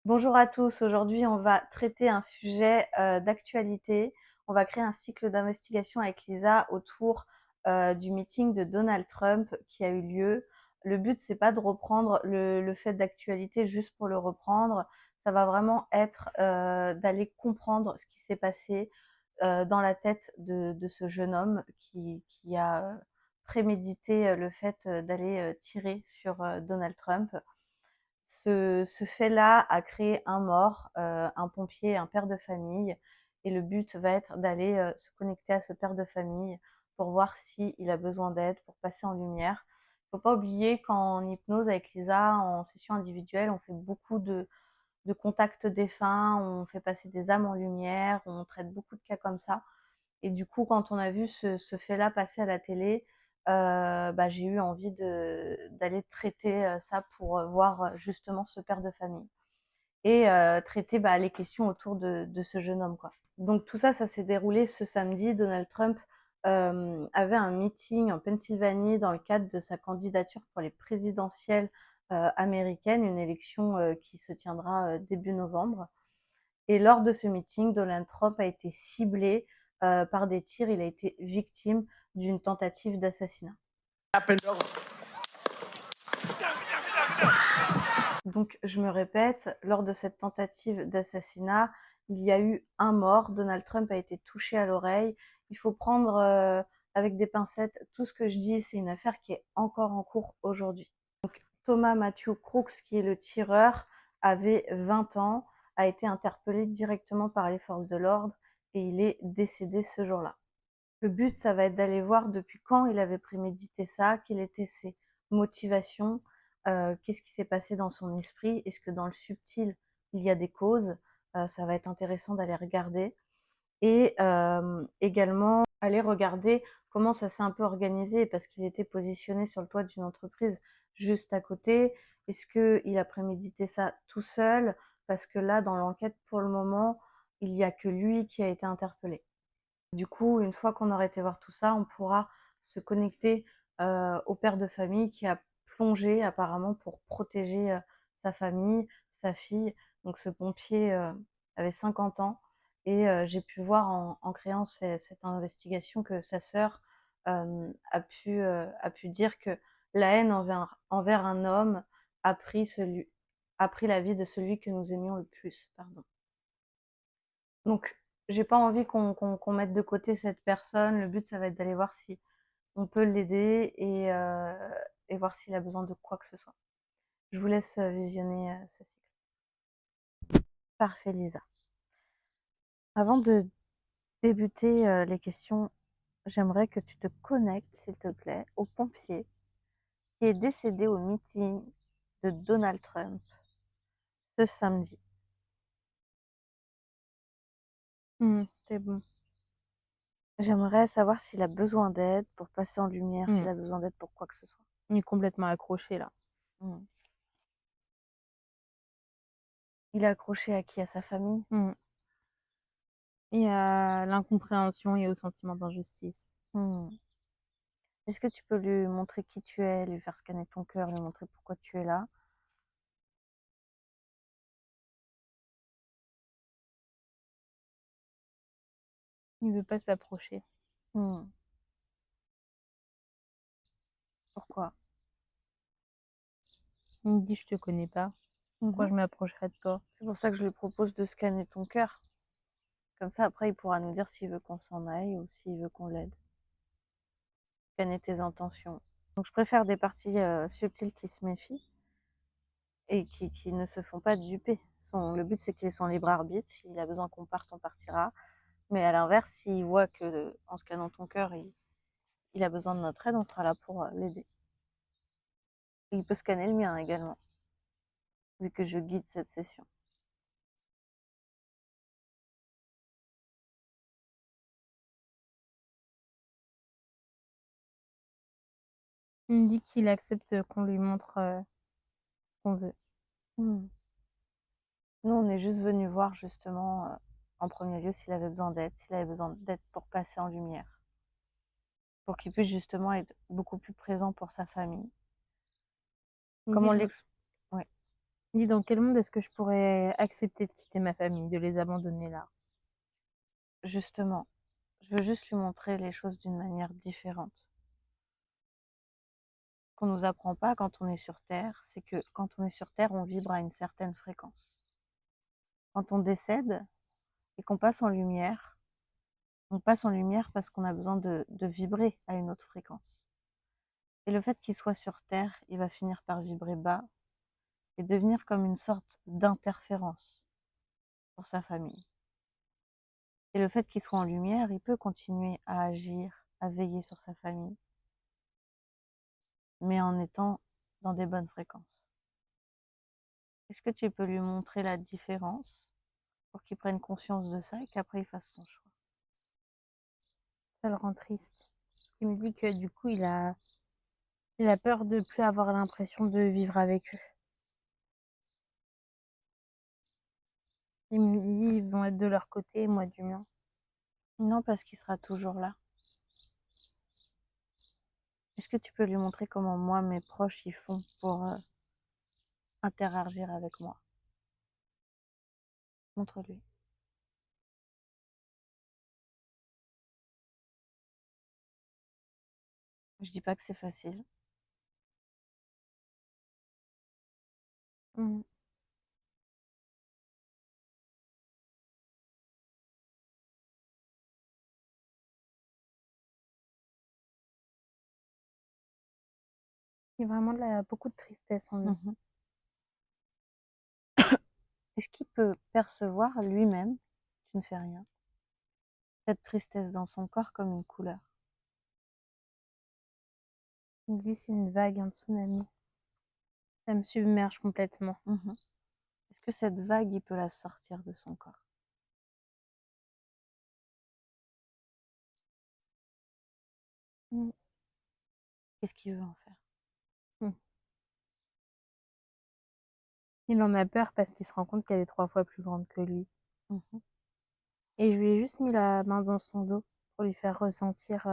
Bonjour à tous, aujourd'hui on va traiter un sujet d'actualité. On va créer un cycle d'investigation avec Lisa autour du meeting de Donald Trump qui a eu lieu. Le but c'est pas de reprendre le fait d'actualité juste pour le reprendre, ça va vraiment être d'aller comprendre ce qui s'est passé dans la tête de ce jeune homme qui a prémédité le fait d'aller tirer sur Donald Trump. Ce fait-là a créé un mort, un pompier, un père de famille, et le but va être d'aller se connecter à ce père de famille pour voir s'il a besoin d'aide, pour passer en lumière. Faut pas oublier qu'en hypnose avec Lisa, en session individuelle, on fait beaucoup de contacts défunts, on fait passer des âmes en lumière, on traite beaucoup de cas comme ça. Et du coup, quand on a vu ce fait-là passer à la télé, j'ai eu envie d'aller traiter ça pour voir justement ce père de famille et traiter les questions autour de ce jeune homme, quoi. Donc tout ça, ça s'est déroulé ce samedi. Donald Trump avait un meeting en Pennsylvanie dans le cadre de sa candidature pour les présidentielles américaines, une élection qui se tiendra début novembre. Et lors de ce meeting, Donald Trump a été ciblé par des tirs. Il a été victime d'une tentative d'assassinat. Donc, je me répète, lors de cette tentative d'assassinat, il y a eu un mort. Donald Trump a été touché à l'oreille. Il faut prendre avec des pincettes tout ce que je dis. C'est une affaire qui est encore en cours aujourd'hui. Donc, Thomas Matthew Crooks, qui est le tireur, avait 20 ans, a été interpellé directement par les forces de l'ordre et il est décédé ce jour-là. Le but, ça va être d'aller voir depuis quand il avait prémédité ça, quelles étaient ses motivations, qu'est-ce qui s'est passé dans son esprit, est-ce que dans le subtil, il y a des causes, ça va être intéressant d'aller regarder. Et également, aller regarder comment ça s'est un peu organisé, parce qu'il était positionné sur le toit d'une entreprise juste à côté. Est-ce qu'il a prémédité ça tout seul? Parce que là, dans l'enquête, pour le moment, il n'y a que lui qui a été interpellé. Du coup, une fois qu'on aura été voir tout ça, on pourra se connecter au père de famille qui a plongé apparemment pour protéger sa famille, sa fille. Donc ce pompier avait 50 ans et j'ai pu voir en créant cette investigation que sa sœur a pu dire que la haine envers un homme a pris la vie de celui que nous aimions le plus. Pardon. Donc, j'ai pas envie qu'on mette de côté cette personne. Le but, ça va être d'aller voir si on peut l'aider et voir s'il a besoin de quoi que ce soit. Je vous laisse visionner ce cycle. Parfait, Lisa. Avant de débuter les questions, j'aimerais que tu te connectes, s'il te plaît, au pompier qui est décédé au meeting de Donald Trump ce samedi. C'est bon. J'aimerais savoir s'il a besoin d'aide pour passer en lumière, s'il Mmh. a besoin d'aide pour quoi que ce soit. Il est complètement accroché là. Mm. Il est accroché à qui? À sa famille? Mmh. Et à l'incompréhension et au sentiment d'injustice. Mm. Est-ce que tu peux lui montrer qui tu es, lui faire scanner ton cœur, lui montrer pourquoi tu es là? Il veut pas s'approcher. Hmm. Pourquoi? Il me dit: «Je te connais pas. Pourquoi Mhm. je m'approcherais de toi?» C'est pour ça que je lui propose de scanner ton cœur. Comme ça, après, il pourra nous dire s'il veut qu'on s'en aille ou s'il veut qu'on l'aide. Scanner tes intentions. Donc, je préfère des parties subtiles qui se méfient et qui ne se font pas duper. Le but, c'est qu'il ait son libre arbitre. S'il a besoin qu'on parte, on partira. Mais à l'inverse, s'il voit que en scannant ton cœur, il a besoin de notre aide, on sera là pour l'aider. Il peut scanner le mien également, vu que je guide cette session. Il me dit qu'il accepte qu'on lui montre ce qu'on veut. Hmm. Nous, on est juste venu voir justement, en premier lieu, s'il avait besoin d'aide, s'il avait besoin d'aide pour passer en lumière, pour qu'il puisse justement être beaucoup plus présent pour sa famille. Il me Comme dit on vra l'ex... Ouais. Il me dit: «Dans quel monde est-ce que je pourrais accepter de quitter ma famille, de les abandonner là?» Justement, je veux juste lui montrer les choses d'une manière différente. Qu'on nous apprend pas quand on est sur Terre, c'est que quand on est sur Terre, on vibre à une certaine fréquence. Quand on décède et qu'on passe en lumière, on passe en lumière parce qu'on a besoin de vibrer à une autre fréquence. Et le fait qu'il soit sur Terre, il va finir par vibrer bas et devenir comme une sorte d'interférence pour sa famille. Et le fait qu'il soit en lumière, il peut continuer à agir, à veiller sur sa famille, mais en étant dans des bonnes fréquences. Est-ce que tu peux lui montrer la différence pour qu'il prenne conscience de ça et qu'après il fasse son choix? Ça le rend triste. Parce qu'il me dit que du coup, il a peur de plus avoir l'impression de vivre avec eux. Il me dit: «Ils vont être de leur côté, moi du mien». Non, parce qu'il sera toujours là. Est-ce que tu peux lui montrer comment moi, mes proches, ils font pour interagir avec moi? Montre-lui. Je dis pas que c'est facile. Mmh. Il y a vraiment beaucoup de tristesse en lui. Mhm. Est-ce qu'il peut percevoir lui-même, tu ne fais rien, cette tristesse dans son corps comme une couleur? Il me dit: «C'est une vague, un tsunami. Ça me submerge complètement». Mhm. Est-ce que cette vague, il peut la sortir de son corps? Mmh. Qu'est-ce qu'il veut en faire? Mmh. Il en a peur parce qu'il se rend compte qu'elle est 3 fois plus grande que lui. Mhm. Et je lui ai juste mis la main dans son dos pour lui faire ressentir,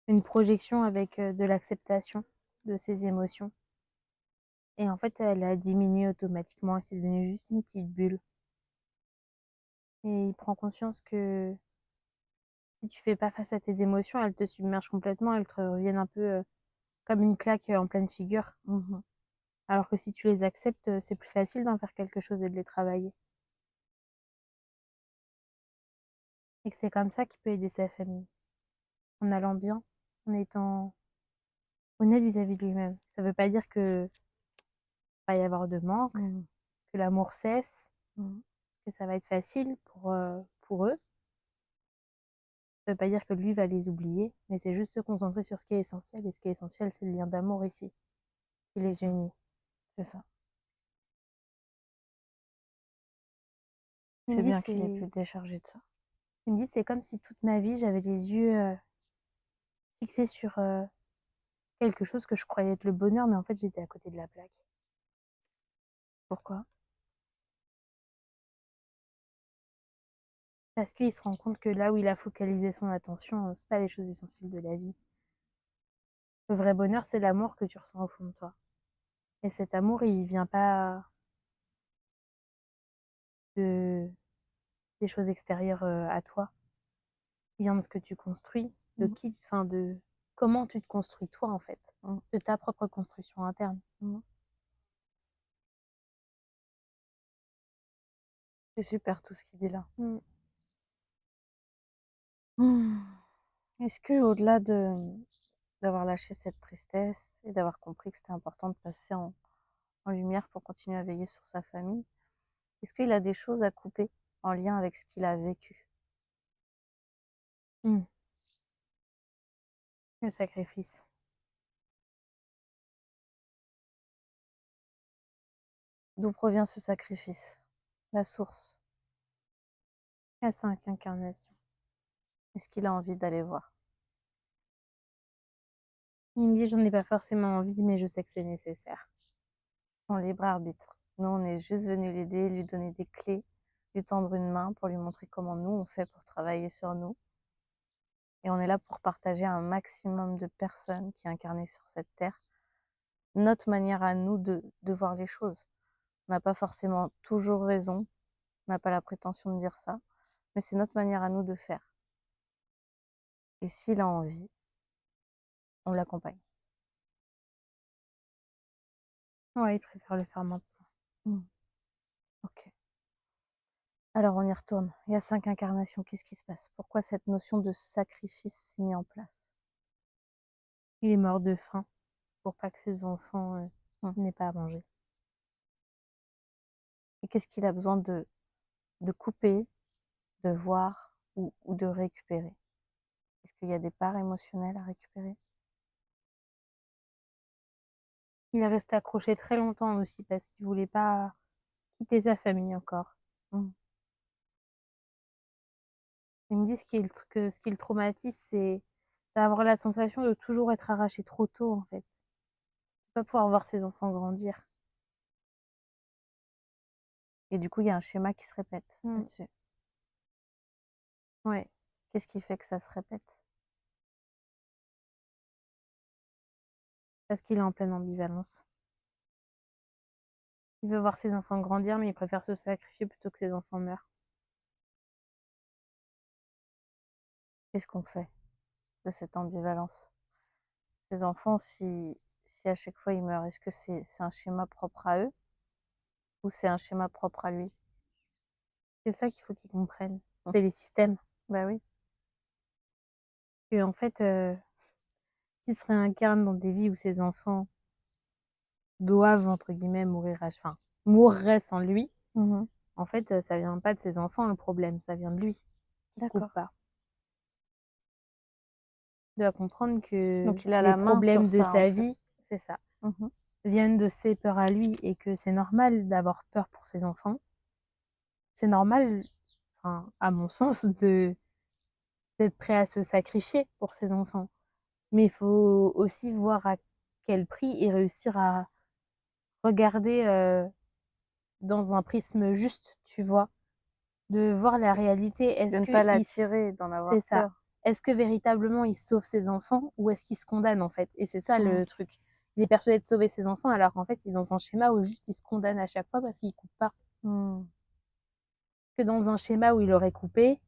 une projection avec, de l'acceptation de ses émotions. Et en fait, elle a diminué automatiquement, c'est devenu juste une petite bulle. Et il prend conscience que si tu fais pas face à tes émotions, elles te submergent complètement, elles te reviennent un peu, comme une claque, en pleine figure. Mhm. Alors que si tu les acceptes, c'est plus facile d'en faire quelque chose et de les travailler. Et que c'est comme ça qu'il peut aider sa famille, en allant bien, en étant honnête vis-à-vis de lui-même. Ça veut pas dire que va y avoir de manque, Mhm. que l'amour cesse, Mhm. que ça va être facile pour eux. Ça veut pas dire que lui va les oublier, mais c'est juste se concentrer sur ce qui est essentiel. Et ce qui est essentiel, c'est le lien d'amour ici, qui C'est les ça. unit. C'est ça. Il me C'est dit, bien qu'il ait c'est, pu décharger de ça. il me dit, c'est comme si toute ma vie, j'avais les yeux fixés sur quelque chose que je croyais être le bonheur, mais en fait, j'étais à côté de la plaque. Pourquoi? Parce qu'il se rend compte que là où il a focalisé son attention, c'est pas les choses essentielles de la vie. Le vrai bonheur, c'est l'amour que tu ressens au fond de toi. Et cet amour, il vient pas de des choses extérieures à toi. Il vient de ce que tu construis, Mhm. de comment tu te construis toi en fait, Mhm. de ta propre construction interne. Mhm. C'est super tout ce qu'il dit là. Mm. Hmm. Est-ce que au-delà d'avoir lâché cette tristesse et d'avoir compris que c'était important de passer en lumière pour continuer à veiller sur sa famille, est-ce qu'il a des choses à couper en lien avec ce qu'il a vécu? Mm. Le sacrifice. D'où provient ce sacrifice? La source? La cinq incarnation. Est-ce qu'il a envie d'aller voir? Il me dit j'en ai pas forcément envie, mais je sais que c'est nécessaire. Son libre arbitre. Nous, on est juste venu l'aider, lui donner des clés, lui tendre une main pour lui montrer comment nous, on fait pour travailler sur nous. Et on est là pour partager un maximum de personnes qui incarnent sur cette terre notre manière à nous de voir les choses. On n'a pas forcément toujours raison, on n'a pas la prétention de dire ça, mais c'est notre manière à nous de faire. Et s'il a envie, on l'accompagne. Ouais, il préfère le faire maintenant. Mmh. OK. Alors on y retourne. Il y a 5 incarnations, qu'est-ce qui se passe? Pourquoi cette notion de sacrifice s'est mise en place? Il est mort de faim pour pas que ses enfants Mmh. n'aient pas à manger. Et qu'est-ce qu'il a besoin de couper, de voir ou de récupérer? Est-ce qu'il y a des parts émotionnelles à récupérer? Il est resté accroché très longtemps aussi parce qu'il voulait pas quitter sa famille encore. Mmh. Il me dit ce qui le traumatise, c'est d'avoir la sensation de toujours être arraché trop tôt, en fait. De pas pouvoir voir ses enfants grandir. Et du coup, il y a un schéma qui se répète Mm. là-dessus. Ouais, Qu'est-ce qui fait que ça se répète? parce qu'il est en pleine ambivalence. Il veut voir ses enfants grandir, mais il préfère se sacrifier plutôt que ses enfants meurent. Qu'est-ce qu'on fait de cette ambivalence? Ces enfants, si à chaque fois ils meurent, est-ce que c'est un schéma propre à eux ou c'est un schéma propre à lui? C'est ça qu'il faut qu'ils comprennent. Mmh. C'est les systèmes. Bah oui. Que, en fait, s'il se réincarne dans des vies où ses enfants doivent, entre guillemets, enfin, mourraient sans lui, Mmh. en fait, ça vient pas de ses enfants le problème, ça vient de lui. Il coupe D'accord. pas. Il doit comprendre que Donc il a les la main sur problèmes de ça, en sa fait. vie, c'est ça, Mmh. viennent de ses peurs à lui et que c'est normal d'avoir peur pour ses enfants. C'est normal, enfin, à mon sens, d'être prêt à se sacrifier pour ses enfants. Mais il faut aussi voir à quel prix et réussir à regarder dans un prisme juste, tu vois, de voir la réalité. De Est-ce ne que pas il, l'attirer, d'en c'est avoir ça. peur. Est-ce que véritablement il sauve ses enfants ou est-ce qu'il se condamne en fait? Et c'est ça Mmh. le truc. Il est persuadé de sauver ses enfants alors qu'en fait il est dans un schéma où juste il se condamne à chaque fois parce qu'il coupe pas. Mmh. Que dans un schéma où il aurait coupé,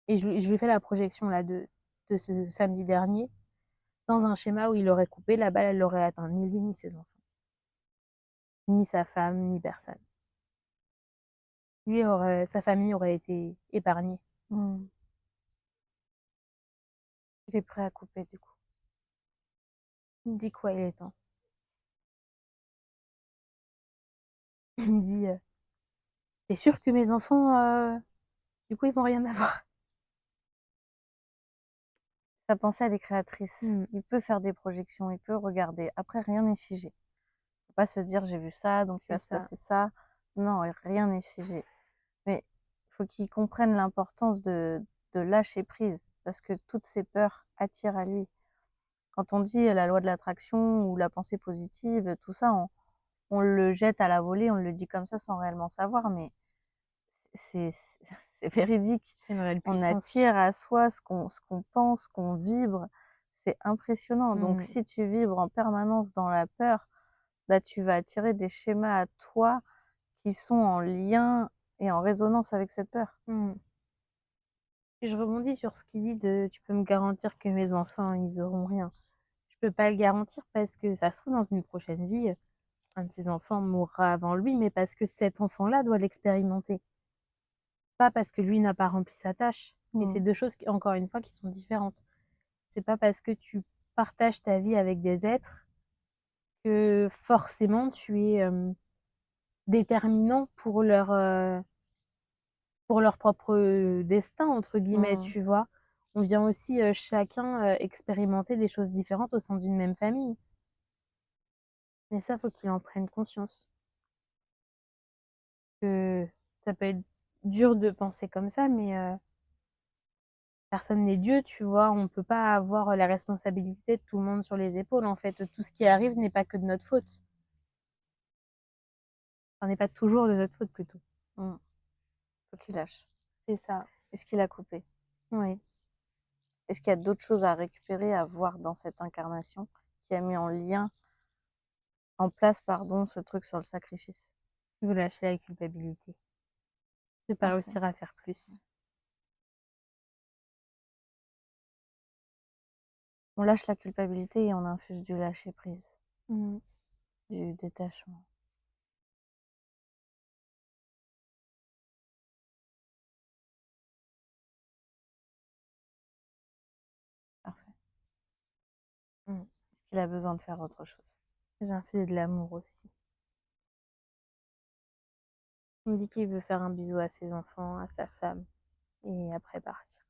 et je lui fais la projection là de ce samedi dernier, dans un schéma où il aurait coupé, la balle elle l'aurait atteint ni lui ni ses enfants, ni sa femme, ni personne. Sa famille aurait été épargnée. Mmh. Il est prêt à couper, du coup. Il me dit quoi, il est temps. Il me dit, t'es sûr que mes enfants, du coup, ils vont rien avoir? Sa pensée, elle est créatrice. Mm. Il peut faire des projections, il peut regarder. Après, rien n'est figé. Faut pas se dire: «J'ai vu ça, donc il C'est va se ça. passer ça». Non, rien n'est figé. Mais faut qu'il comprenne l'importance de lâcher prise parce que toutes ces peurs attirent à lui. Quand on dit la loi de l'attraction ou la pensée positive, tout ça, on le jette à la volée, on le dit comme ça sans réellement savoir, mais c'est c'est véridique. C'est une réelle On puissance. attire à soi ce qu'on pense, ce qu'on vibre. C'est impressionnant. Donc Mm. si tu vibres en permanence dans la peur, bah, tu vas attirer des schémas à toi qui sont en lien et en résonance avec cette peur. Mm. Et je rebondis sur ce qu'il dit de tu peux me garantir que mes enfants, ils auront rien. Je peux pas le garantir parce que ça se trouve dans une prochaine vie, un de ses enfants mourra avant lui, mais parce que cet enfant-là doit l'expérimenter. Pas parce que lui n'a pas rempli sa tâche. Et c'est Mmh. deux choses, encore une fois, qui sont différentes. C'est pas parce que tu partages ta vie avec des êtres que forcément tu es déterminant pour leur propre destin, entre guillemets, Mmh. tu vois. On vient aussi chacun expérimenter des choses différentes au sein d'une même famille. Et ça, faut qu'il en prenne conscience. Que ça peut être dur de penser comme ça, mais personne n'est Dieu, tu vois. On peut pas avoir la responsabilité de tout le monde sur les épaules, en fait. Tout ce qui arrive n'est pas que de notre faute. Enfin, n'est pas toujours de notre faute, plutôt. Mmh. Faut qu'il lâche. C'est ça. Est-ce qu'il a coupé? Oui. Est-ce qu'il y a d'autres choses à récupérer, à voir dans cette incarnation qui a mis en place, pardon, ce truc sur le sacrifice. Il veut lâcher la culpabilité. De pas Parfait. réussir à faire plus. On lâche la culpabilité et on infuse du lâcher prise, Mmh. du détachement. Parfait. Mmh. Est-ce qu'il a besoin de faire autre chose? J'ai infusé de l'amour aussi. Il me dit qu'il veut faire un bisou à ses enfants, à sa femme, et après partir.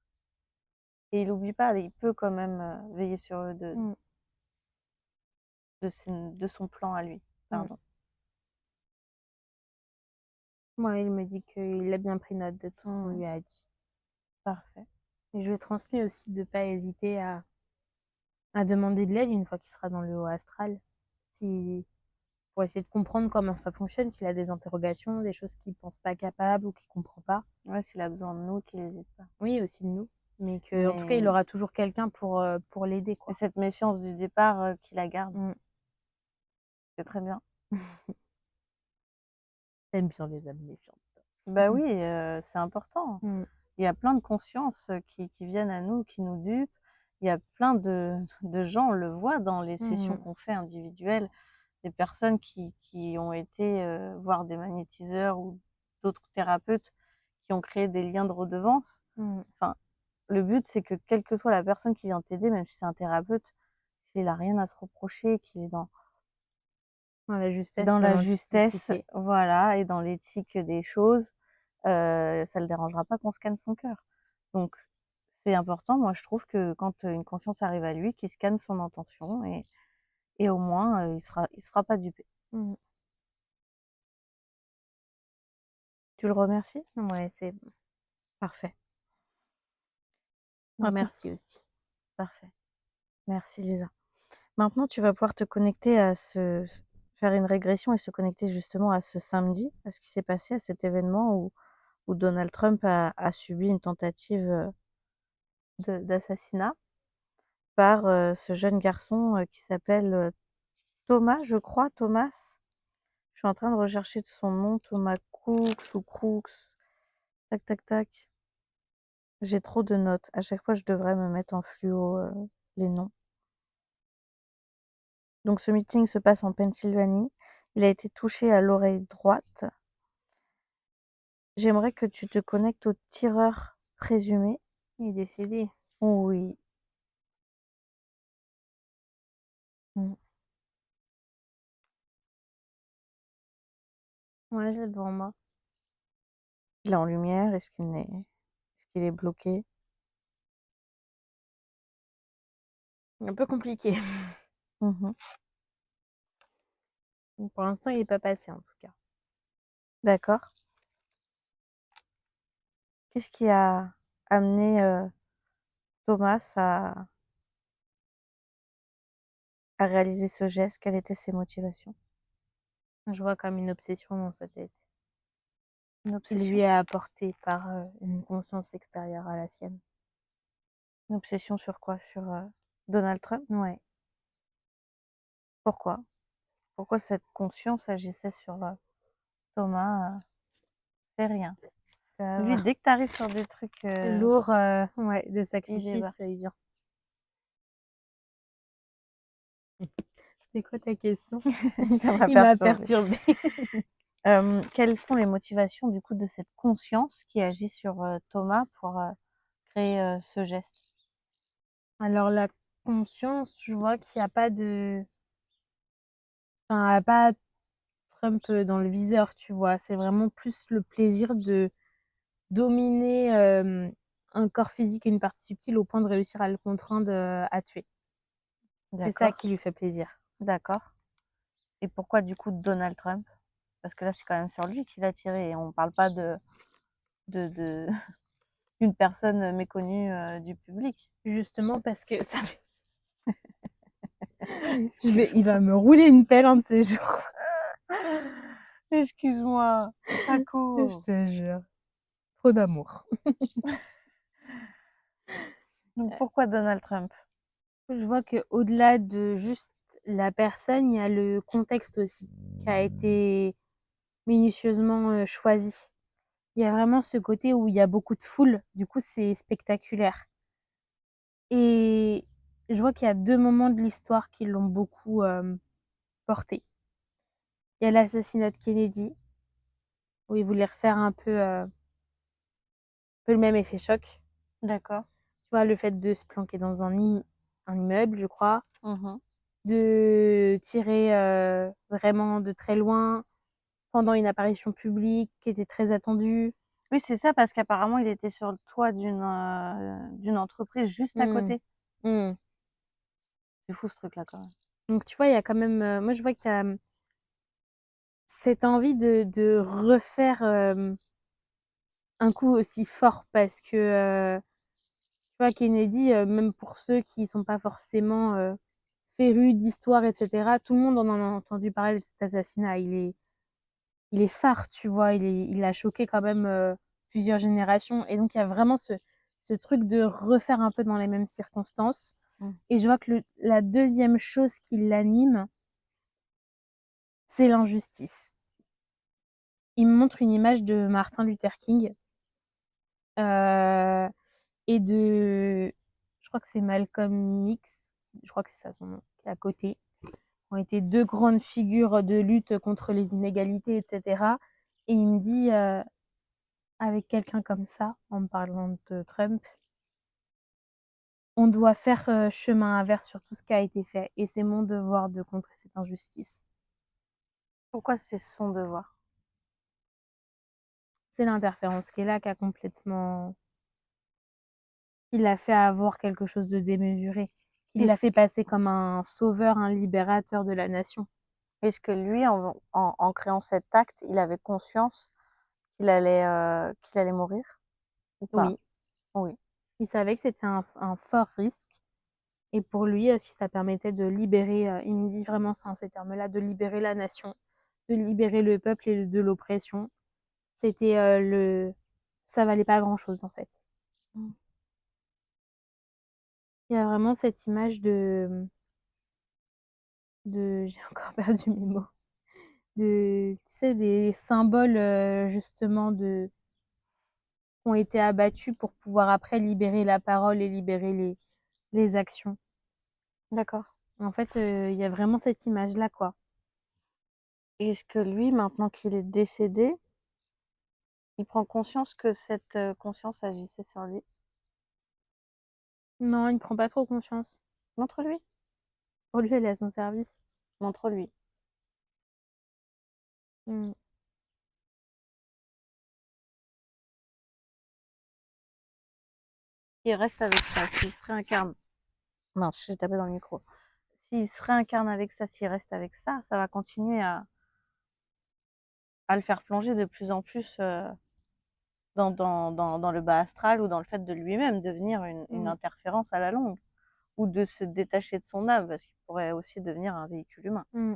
Et il oublie pas, il peut quand même veiller sur eux Mmh. de son plan à lui. Mmh. Pardon. Moi, il me dit qu'il a bien pris note de tout ce qu'on Mmh. lui a dit. Parfait. Et je lui ai transmis aussi de pas hésiter à demander de l'aide une fois qu'il sera dans le haut astral. Pour essayer de comprendre comment ça fonctionne, s'il a des interrogations, des choses qu'il pense pas capable ou qu'il comprend pas. Ouais, s'il a besoin de nous, qu'il n'hésite pas. Oui, aussi de nous. Mais en tout cas, il Mais, aura toujours quelqu'un pour l'aider, mais quoi. cette méfiance du départ, qu'il la garde, Mmh. c'est très bien. T'aimes bien les âmes méfiantes. Bah oui, c'est important. Mmh. Il y a plein de consciences qui viennent à nous, qui nous dupent. Il y a plein de gens, on le voit dans les sessions Mmh. qu'on fait individuelles, des personnes qui ont été voir des magnétiseurs ou d'autres thérapeutes qui ont créé des liens de redevance. Mmh. Enfin, le but, c'est que quelle que soit la personne qui vient t'aider, même si c'est un thérapeute, s'il a rien à se reprocher, qu'il est Dans la justesse dans et la justesse, l'authenticité. voilà, et dans l'éthique des choses, ça le dérangera pas qu'on scanne son cœur. Donc c'est important, moi je trouve que quand, une conscience arrive à lui, qu'il scanne son intention et au moins, il sera pas dupé. Mmh. Tu le remercies? Ouais, c'est bon. Parfait. Maintenant Merci aussi. parfait. Merci Lisa. Maintenant tu vas pouvoir te connecter à faire une régression et se connecter justement à ce samedi, à ce qui s'est passé, à cet événement où Donald Trump a subi une tentative, d'assassinat par, ce jeune garçon, qui s'appelle, Thomas, je crois, Thomas? Je suis en train de rechercher de son nom, Thomas Cooks ou Crooks. Tac, tac, tac. J'ai trop de notes. À chaque fois, je devrais me mettre en fluo, les noms. Donc ce meeting se passe en Pennsylvanie. Il a été touché à l'oreille droite. J'aimerais que tu te connectes au tireur présumé. Il est décédé. Oui. Mmh. Ouais, j'ai devant moi. Il est en lumière. Est-ce qu'il est bloqué? Un peu compliqué. Mmh. Pour l'instant, il est pas passé en tout cas. D'accord. Qu'est-ce qui a amené, Thomas à réaliser ce geste? Quelles étaient ses motivations? Je vois comme une obsession dans sa tête. Une Qui obsession? lui est apportée par une conscience extérieure à la sienne. Une obsession sur quoi? Sur, Donald Trump? Ouais. Pourquoi? Pourquoi cette conscience agissait sur, Thomas? C'est rien. Ça Lui, va. dès que tu arrives sur des trucs, Lourd, ouais, de il débarque. sacrifice, il vient. C'était quoi ta question? Ça m'a Il m'a perturbée. perturbée. Quelles sont les motivations du coup de cette conscience qui agit sur, Thomas pour, créer, ce geste? Alors la conscience, je vois qu'il y a pas de enfin, il y a pas Trump, dans le viseur, tu vois? C'est vraiment plus le plaisir de dominer, un corps physique et une partie subtile au point de réussir à le contraindre, à tuer. C'est ça D'accord, qui lui fait plaisir. d'accord, et pourquoi du coup Donald Trump? Parce que là, c'est quand même sur lui qu'il a tiré et on parle pas de d'une personne, méconnue, du public. Justement parce que ça fait il va Excuse-moi. me rouler une pelle un de ces jours. Excuse-moi, c'est pas Je cool. te jure. Trop d'amour. Donc pourquoi Donald Trump? Je vois qu'au-delà de juste la personne, il y a le contexte aussi qui a été minutieusement choisi. Il y a vraiment ce côté où il y a beaucoup de foule, du coup c'est spectaculaire. Et je vois qu'il y a 2 moments de l'histoire qui l'ont beaucoup porté. Il y a l'assassinat de Kennedy, où ils voulaient refaire un peu le même effet choc. D'accord. Tu vois, le fait de se planquer dans un immeuble, je crois, Mmh. de tirer vraiment de très loin pendant une apparition publique qui était très attendue. Oui, c'est ça, parce qu'apparemment, il était sur le toit d'une entreprise juste à Mmh. côté. Mmh. C'est fou ce truc-là, quand même. Donc tu vois, il y a quand même, moi je vois qu'il y a cette envie de refaire un coup aussi fort parce que tu vois, Kennedy, même pour ceux qui sont pas forcément férus d'histoire, etc., tout le monde en a entendu parler de cet assassinat. Il est phare, tu vois, il a choqué quand même plusieurs générations. Et donc, il y a vraiment ce truc de refaire un peu dans les mêmes circonstances. Mmh. Et je vois que la deuxième chose qui l'anime, c'est l'injustice. Il me montre une image de Martin Luther King euh, et je crois que c'est Malcolm X, je crois que c'est ça son nom, qui est à côté, ont été deux grandes figures de lutte contre les inégalités, etc. Et il me dit, avec quelqu'un comme ça, en me parlant de Trump, on doit faire chemin inverse sur tout ce qui a été fait. Et c'est mon devoir de contrer cette injustice. Pourquoi c'est son devoir? C'est l'interférence qui est là qui a complètement... Il l'a fait avoir quelque chose de démesuré. Il l'a Est-ce fait passer comme un sauveur, un libérateur de la nation. est-ce que lui, en créant cet acte, il avait conscience qu'il allait mourir ou pas? Oui, Oui. il savait que c'était un fort risque. Et pour lui, si ça permettait de libérer, il me dit vraiment ça, ces termes-là, de libérer la nation, de libérer le peuple et de l'oppression, c'était ça valait pas grand-chose en fait. Mmh. Il y a vraiment cette image j'ai encore perdu mes mots, tu sais, des symboles justement qui ont été abattus pour pouvoir après libérer la parole et libérer les actions. D'accord. En fait, il y a vraiment cette image-là, quoi. Et est-ce que lui, maintenant qu'il est décédé, il prend conscience que cette, conscience agissait sur lui? Non, il ne prend pas trop conscience. Montre-lui, Pour lui, elle est à son service. montre-lui. Mm. Il reste avec ça, s'il se réincarne, mince, j'ai tapé dans le micro. S'il se réincarne avec ça, s'il reste avec ça va continuer à le faire plonger de plus en plus, dans le bas astral, ou dans le fait de lui-même devenir une Mm. interférence à la longue, ou de se détacher de son âme, parce qu'il pourrait aussi devenir un véhicule humain. Mm.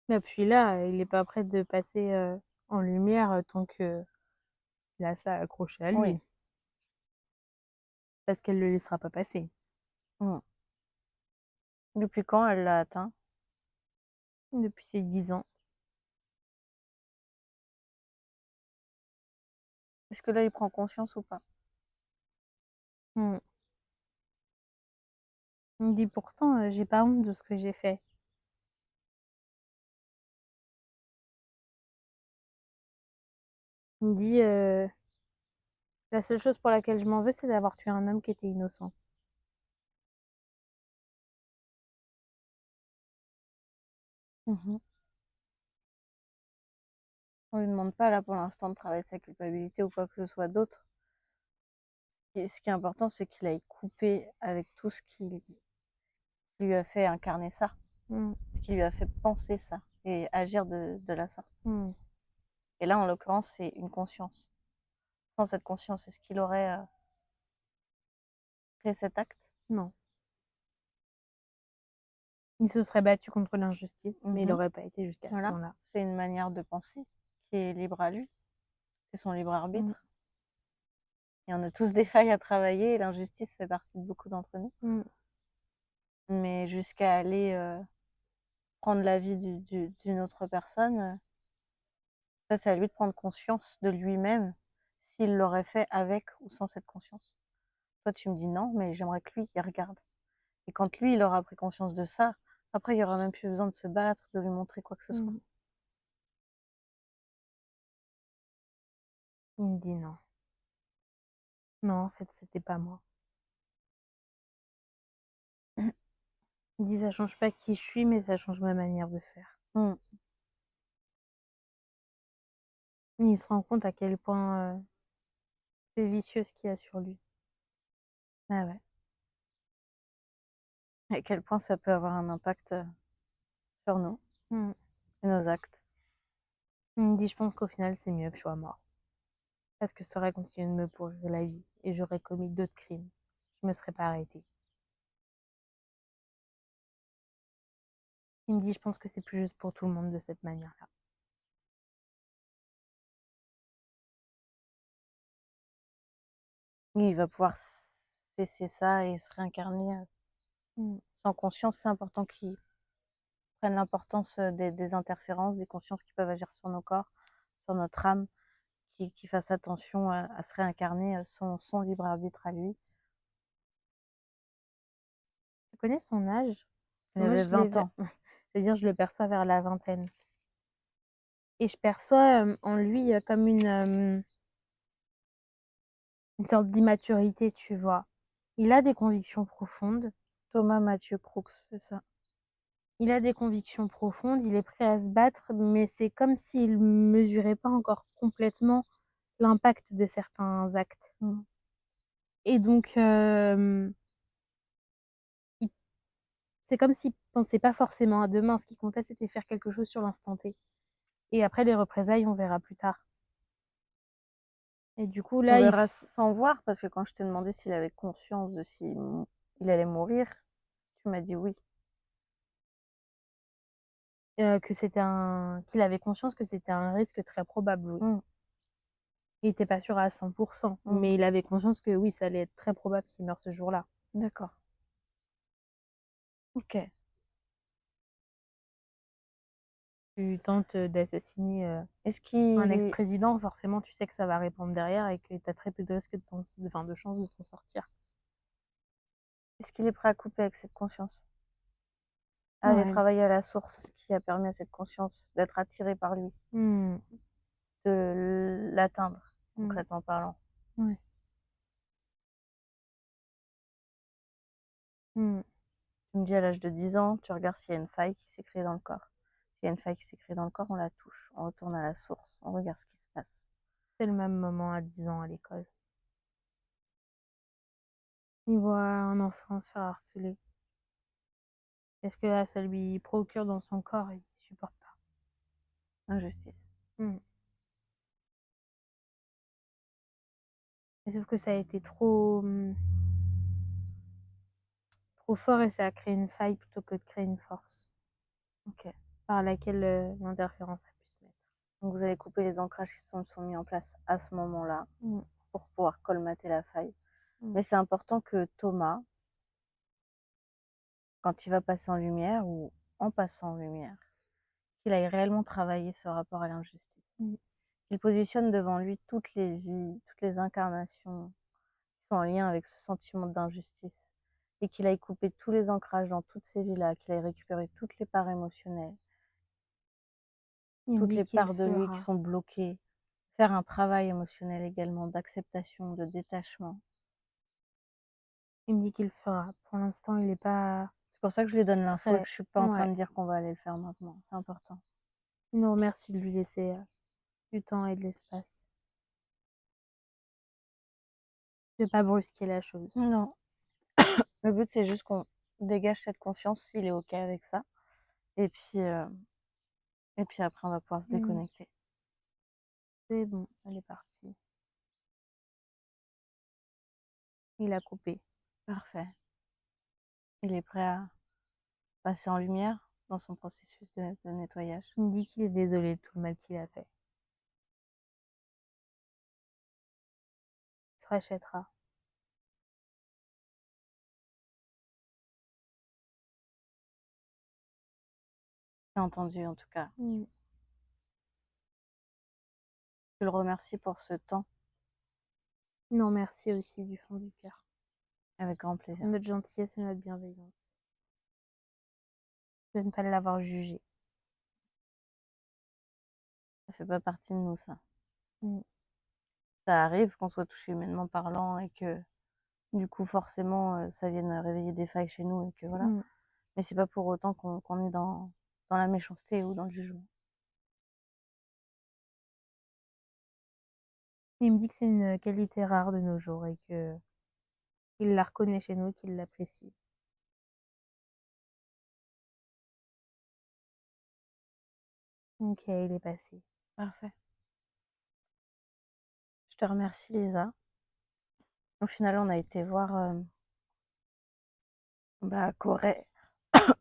Et puis là, il n'est pas prêt de passer en lumière tant que il a ça accroché à Oui. lui. Parce qu'elle ne le laissera pas passer. Mmh. Depuis quand elle l'a atteint? Depuis ses 10 ans. Est-ce que là, il prend conscience ou pas? Mm. Il me dit pourtant, j'ai pas honte de ce que j'ai fait. Il me dit, la seule chose pour laquelle je m'en veux, c'est d'avoir tué un homme qui était innocent. Mmh. On lui demande pas là pour l'instant de travailler sa culpabilité ou quoi que ce soit d'autre. Et ce qui est important, c'est qu'il aille couper avec tout ce qui lui a fait incarner ça, Mm. ce qui lui a fait penser ça et agir de la sorte. Mm. Et là, en l'occurrence, c'est une conscience. Sans cette conscience, est-ce qu'il aurait fait cet acte? Non. Il se serait battu contre l'injustice, mais il Mmh. n'aurait pas été jusqu'à ce Voilà, point-là. c'est une manière de penser qui est libre à lui, c'est son libre Mm. arbitre. Et on a tous des failles à travailler, et l'injustice fait partie de beaucoup d'entre nous. Mm. Mais jusqu'à aller prendre la vie d'une autre personne, ça, c'est à lui de prendre conscience de lui-même, s'il l'aurait fait avec ou sans cette conscience. Toi, tu me dis non, mais j'aimerais que lui, il regarde. Et quand lui, il aura pris conscience de ça, après, il y aura même plus besoin de se battre, de lui montrer quoi que ce soit. Mmh. Il me dit: «Non. Non, en fait, c'était pas moi». Il me dit: «Ça change pas qui je suis, mais ça change ma manière de faire». Mmh. Et il se rend compte à quel point, c'est vicieux ce qu'il y a sur lui. Ah ouais. À quel point ça peut avoir un impact sur nous Mmh. et nos actes. Il me dit: «Je pense qu'au final, c'est mieux que je sois mort. Parce que ça aurait continué de me pourrir la vie et j'aurais commis d'autres crimes. Je me serais pas arrêtée». Il me dit: «Je pense que c'est plus juste pour tout le monde de cette manière-là». Oui, il va pouvoir cesser ça et se réincarner Mmh. sans conscience. C'est important qu'il prenne l'importance des interférences, des consciences qui peuvent agir sur nos corps, sur notre âme, qui fasse attention à se réincarner son libre arbitre à lui. Tu connais son âge? Parce Il que moi, avait je l'ai 20 ve ans. c'est-à-dire je le perçois vers la vingtaine et je perçois, en lui, comme une sorte d'immaturité, tu vois? Il a des convictions profondes, Thomas Mathieu Croux, c'est ça. il a des convictions profondes, il est prêt à se battre, mais c'est comme s'il mesurait pas encore complètement l'impact de certains actes Mmh. et donc il c'est comme s'il pensait pas forcément à demain. Ce qui comptait, c'était faire quelque chose sur l'instant T et après les représailles, on verra plus tard et du coup, On là, verra sans voir, parce que quand je t'ai demandé s'il avait conscience de il allait mourir, tu m'as dit oui. que c'était un qu'il avait conscience que c'était un risque très probable, oui. Mmh, Il était pas sûr à 100 mmh, mais il avait conscience que oui, ça allait être très probable qu'il meure ce jour-là. d'accord. OK. Tu tentes, d'assassiner, Est-ce un qu'il ex-président, forcément, tu sais que ça va répondre derrière et que tu as très peu de risques de chances de t'en sortir. est-ce qu'il est prêt à couper avec cette conscience? À aller Ouais. travailler à la source qui a permis à cette conscience d'être attirée par lui, Mmh. de l'atteindre, Mmh. concrètement parlant? Ouais. Mmh. Tu me dis à l'âge de 10 ans, tu regardes s'il y a une faille qui s'est créée dans le corps. S'il y a une faille qui s'est créée dans le corps, on la touche, on retourne à la source, on regarde ce qui se passe. C'est le même moment à 10 ans à l'école. Il voit un enfant se faire harceler. Est-ce que là, ça lui procure dans son corps? Il supporte pas. Injustice. Mmh. Et sauf que ça a été trop, trop fort et ça a créé une faille plutôt que de créer une force OK. par laquelle, l'interférence a pu se mettre. Donc vous allez couper les ancrages qui se sont mis en place à ce moment-là Mmh. pour pouvoir colmater la faille. Mmh. Mais c'est important que Thomas, quand il va passer en lumière ou en passant en lumière, qu'il aille réellement travailler ce rapport à l'injustice. Mmh. Qu'il positionne devant lui toutes les vies, toutes les incarnations qui sont en lien avec ce sentiment d'injustice et qu'il aille couper tous les ancrages dans toutes ces vies-là, qu'il aille récupérer toutes les parts émotionnelles, Il me toutes dit les qu'il le parts de lui qui fera. sont bloquées, faire un travail émotionnel également d'acceptation, de détachement. Il me dit qu'il le fera. Pour l'instant, il est pas C'est pour ça que je lui donne l'info et que prêt. je suis pas en train Ouais. de dire qu'on va aller le faire maintenant. C'est important. Il nous remercie de lui laisser, du temps et de l'espace. De pas brusquer la chose. Non, le but c'est juste qu'on dégage cette conscience s'il est OK avec ça. Et puis, après on va pouvoir se Mmh. déconnecter. C'est bon, elle est partie. Il a coupé. Parfait. Il est prêt à passer en lumière dans son processus de nettoyage. Il me dit qu'il est désolé de tout le mal qu'il a fait. Il se rachètera. J'ai entendu en tout cas. Mmh. Je le remercie pour ce temps, Non, merci aussi du fond du cœur. avec grand Pour plaisir. notre gentillesse et notre bienveillance. De ne pas l'avoir jugé. Ça fait pas partie de nous, ça. Mmh. Ça arrive qu'on soit touché humainement parlant et que du coup forcément ça vienne réveiller des failles chez nous et que voilà. Mmh. Mais c'est pas pour autant qu'on est dans la méchanceté ou dans le jugement. Il me dit que c'est une qualité rare de nos jours et que il la reconnaît chez nous, qu'il l'apprécie. OK, il est passé. Parfait. Je te remercie Lisa. Au final, on a été voir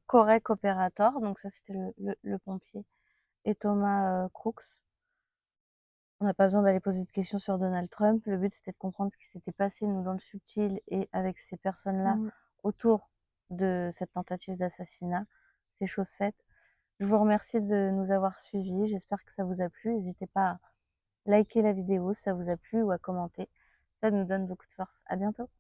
Correc Operator, donc ça c'était le pompier, et Thomas Crooks. On n'a pas besoin d'aller poser de questions sur Donald Trump. Le but c'était de comprendre ce qui s'était passé, nous, dans le subtil et avec ces personnes-là Mmh. autour de cette tentative d'assassinat. C'est chose faite. Je vous remercie de nous avoir suivis. J'espère que ça vous a plu. N'hésitez pas à liker la vidéo si ça vous a plu ou à commenter. Ça nous donne beaucoup de force. À bientôt.